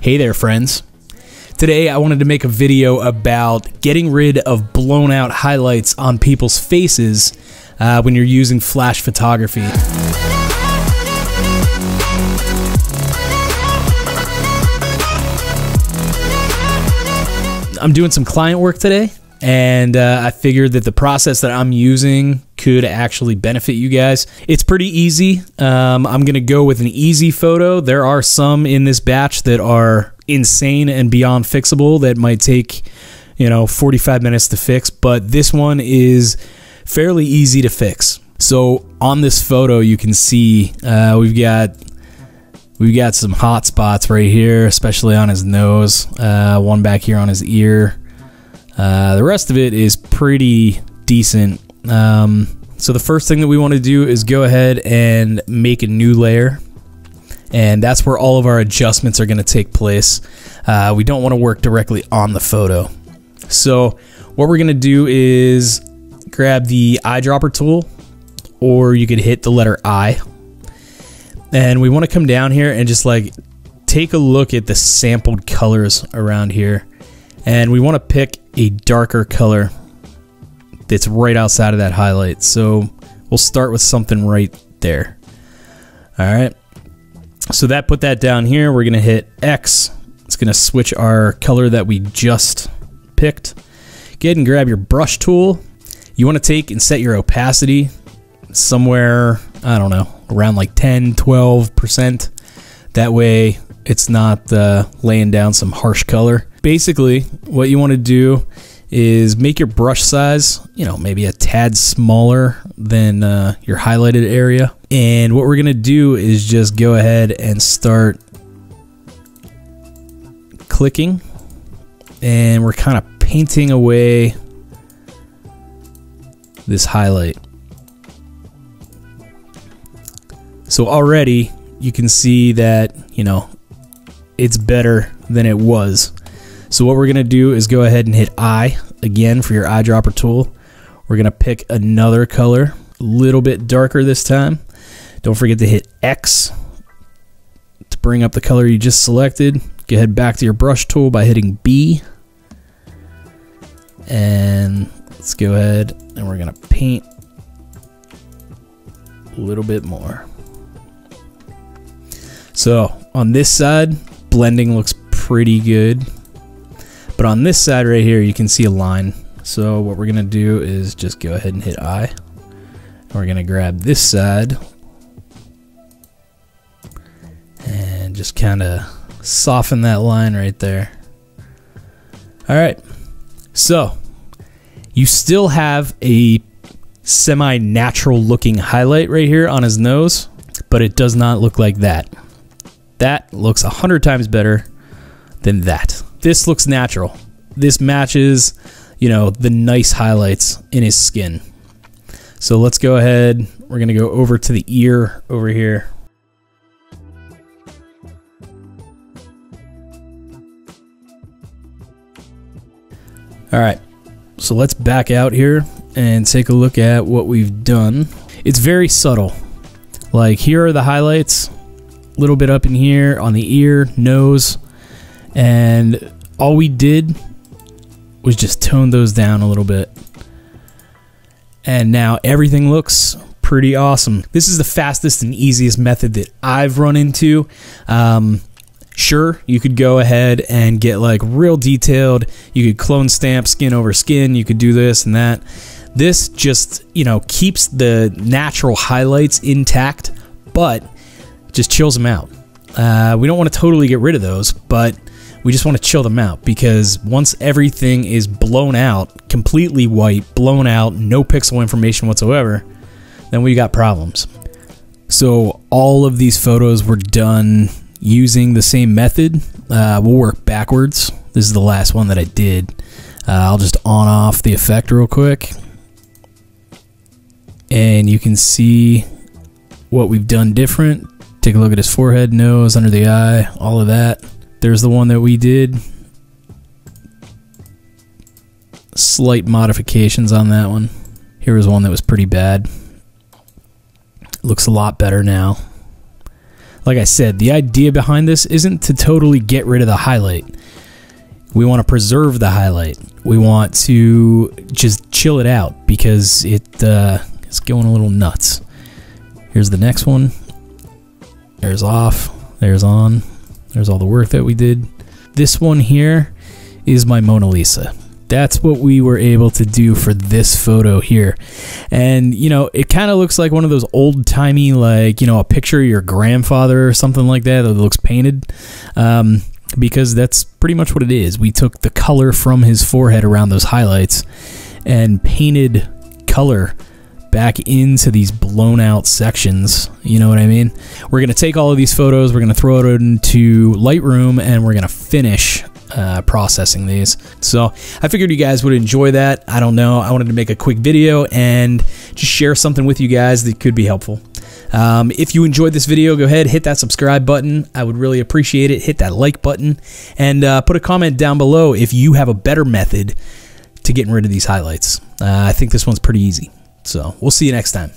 Hey there, friends. Today I wanted to make a video about getting rid of blown out highlights on people's faces when you're using flash photography. I'm doing some client work today, and I figured that the process that I'm using could actually benefit you guys. It's pretty easy. I'm going to go with an easy photo. There are some in this batch that are insane and beyond fixable that might take, 45 minutes to fix, but this one is fairly easy to fix. So on this photo, you can see we've got some hot spots right here, especially on his nose, one back here on his ear. The rest of it is pretty decent. So the first thing that we want to do is go ahead and make a new layer, and that's where all of our adjustments are going to take place. We don't want to work directly on the photo. So what we're going to do is grab the eyedropper tool, or you could hit the letter I. And we want to come down here and just take a look at the sampled colors around here. And we want to pick a darker color that's right outside of that highlight. So we'll start with something right there. All right. So that put that down here. We're going to hit X. It's going to switch our color that we just picked. Go ahead and grab your brush tool. You want to take and set your opacity somewhere, I don't know, around like 10, 12%. That way it's not laying down some harsh color. Basically, what you want to do is make your brush size, maybe a tad smaller than your highlighted area. And what we're going to do is just go ahead and start clicking. And we're kind of painting away this highlight. So already you can see that, it's better than it was. So what we're going to do is go ahead and hit I again for your eyedropper tool. We're going to pick another color, a little bit darker this time. Don't forget to hit X to bring up the color you just selected. Go ahead back to your brush tool by hitting B. And let's go ahead and we're going to paint a little bit more. So on this side, blending looks pretty good. But on this side right here, you can see a line. So what we're going to do is just go ahead and hit I. And we're going to grab this side and just kind of soften that line right there. All right. So you still have a semi-natural looking highlight right here on his nose, but it does not look like that. That looks 100 times better than that. This looks natural. This matches, the nice highlights in his skin. So let's go ahead. We're going to go over to the ear over here. All right. So let's back out here and take a look at what we've done. It's very subtle. Like, here are the highlights. A little bit up in here on the ear, nose, and all we did was just tone those down a little bit. And now everything looks pretty awesome. This is the fastest and easiest method that I've run into. Sure, you could go ahead and get real detailed. You could clone stamp skin over skin. You could do this and that. This just, keeps the natural highlights intact, but just chills them out. We don't want to totally get rid of those, but we just want to chill them out, because once everything is blown out, completely white, blown out, no pixel information whatsoever, then we got problems. So all of these photos were done using the same method. We'll work backwards. This is the last one that I did. I'll just on off the effect real quick, and you can see what we've done different. Take a look at his forehead, nose, under the eye, all of that. There's the one that we did. Slight modifications on that one. Here was one that was pretty bad. Looks a lot better now. Like I said, the idea behind this isn't to totally get rid of the highlight. We want to preserve the highlight. We want to just chill it out because it's going a little nuts. Here's the next one. There's off. There's on. There's all the work that we did. This one here is my Mona Lisa. That's what we were able to do for this photo here. And, you know, it kind of looks like one of those old-timey, like, you know, a picture of your grandfather or something like that looks painted. Because that's pretty much what it is. We took the color from his forehead around those highlights and painted color back into these blown out sections. You know what I mean? We're going to take all of these photos, we're going to throw it into Lightroom, and we're going to finish processing these. So I figured you guys would enjoy that. I don't know. I wanted to make a quick video and just share something with you guys that could be helpful. If you enjoyed this video, go ahead, hit that subscribe button. I would really appreciate it. Hit that like button and put a comment down below if you have a better method to getting rid of these highlights. I think this one's pretty easy. So we'll see you next time.